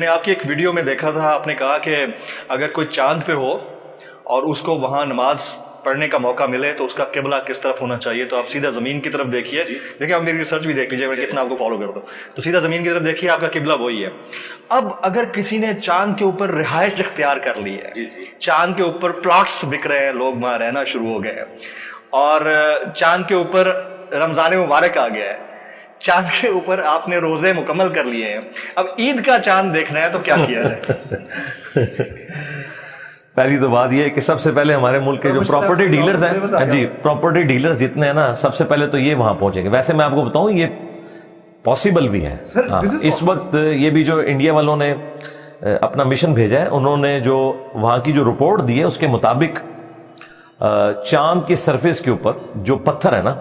میں نے آپ کی ایک ویڈیو میں دیکھا تھا، آپ نے کہا کہ اگر کوئی چاند پہ ہو اور اس کو وہاں نماز پڑھنے کا موقع ملے تو اس کا قبلہ کس طرف ہونا چاہیے، تو آپ سیدھا زمین کی طرف دیکھیے. دیکھیں آپ میری ریسرچ بھی دیکھ لیجیے، میں کتنا آپ کو فالو کرتا ہوں. تو سیدھا زمین کی طرف دیکھیے، آپ کا قبلہ وہی ہے. اب اگر کسی نے چاند کے اوپر رہائش اختیار کر لی ہے، چاند کے اوپر پلاٹس بک رہے ہیں، لوگ وہاں رہنا شروع ہو گئے ہیں، اور چاند کے اوپر رمضان مبارک آ گیا ہے، چاند کے اوپر آپ نے روزے مکمل کر لیے ہیں، اب عید کا چاند دیکھنا ہے تو کیا کیا جائے؟ پہلی تو بات یہ ہے کہ سب سے پہلے ہمارے ملک کے جو پراپرٹی ڈیلرز ہیں جی، پراپرٹی ڈیلرز جتنے ہیں نا، سب سے پہلے تو یہ وہاں پہنچیں گے. ویسے میں آپ کو بتاؤں یہ پاسبل بھی ہے. اس وقت یہ بھی جو انڈیا والوں نے اپنا مشن بھیجا ہے، انہوں نے جو وہاں کی جو رپورٹ دی ہے اس کے مطابق چاند کی سرفیس کے اوپر جو پتھر ہے نا،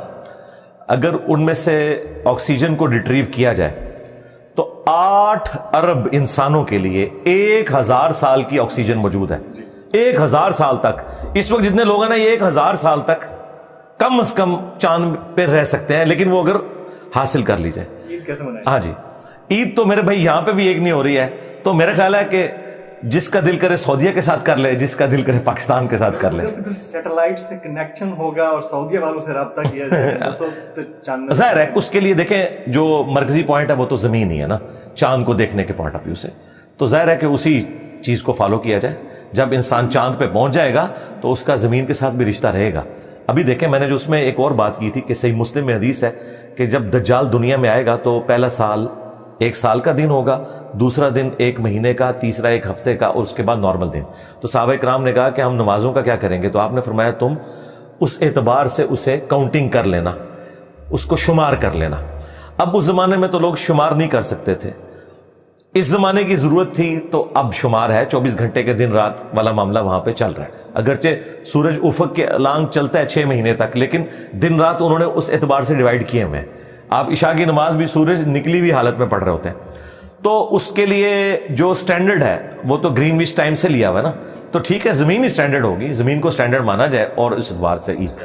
اگر ان میں سے آکسیجن کو ریٹریو کیا جائے تو 8 ارب انسانوں کے لیے 1000 سال کی آکسیجن موجود ہے. 1000 سال تک. اس وقت جتنے لوگ ہیں نا، یہ 1000 سال تک کم از کم چاند پہ رہ سکتے ہیں، لیکن وہ اگر حاصل کر لی جائے. عید کیسے منائیں؟ ہاں جی، عید تو میرے بھائی یہاں پہ بھی ایک نہیں ہو رہی ہے، تو میرا خیال ہے کہ جس کا دل کرے سعودیہ کے ساتھ کر لے، جس کا دل کرے پاکستان کے ساتھ کر لے. سیٹلائٹ سے کنیکشن ہوگا اور سعودیہ والوں سے رابطہ کیا جائے. ظاہر ہے اس کے لیے دیکھیں جو مرکزی پوائنٹ ہے وہ تو زمین ہی ہے نا، چاند کو دیکھنے کے پوائنٹ آف ویو سے. تو ظاہر ہے کہ اسی چیز کو فالو کیا جائے. جب انسان چاند پہ پہنچ جائے گا تو اس کا زمین کے ساتھ بھی رشتہ رہے گا. ابھی دیکھیں میں نے جو اس میں ایک اور بات کی تھی کہ صحیح مسلم میں حدیث ہے کہ جب دجال دنیا میں آئے گا تو پہلا سال 1 سال کا دن ہوگا، دوسرا دن 1 مہینے کا، تیسرا 1 ہفتے کا، اور اس کے بعد نارمل دن. تو صحابہ کرام نے کہا کہ ہم نمازوں کا کیا کریں گے؟ تو آپ نے فرمایا تم اس اعتبار سے اسے کاؤنٹنگ کر لینا، اس کو شمار کر لینا. اب اس زمانے میں تو لوگ شمار نہیں کر سکتے تھے، اس زمانے کی ضرورت تھی تو اب شمار ہے. 24 گھنٹے کے دن رات والا معاملہ وہاں پہ چل رہا ہے. اگرچہ سورج افق کے لانگ چلتا ہے 6 مہینے تک، لیکن دن رات انہوں نے اس اعتبار سے ڈیوائیڈ کیے ہوئے ہیں. آپ عشاء کی نماز بھی سورج نکلی ہوئی حالت میں پڑھ رہے ہوتے ہیں. تو اس کے لیے جو سٹینڈرڈ ہے وہ تو گرین وچ ٹائم سے لیا ہوا ہے نا. تو ٹھیک ہے، زمین ہی سٹینڈرڈ ہوگی، زمین کو سٹینڈرڈ مانا جائے اور اس اعتبار سے عید.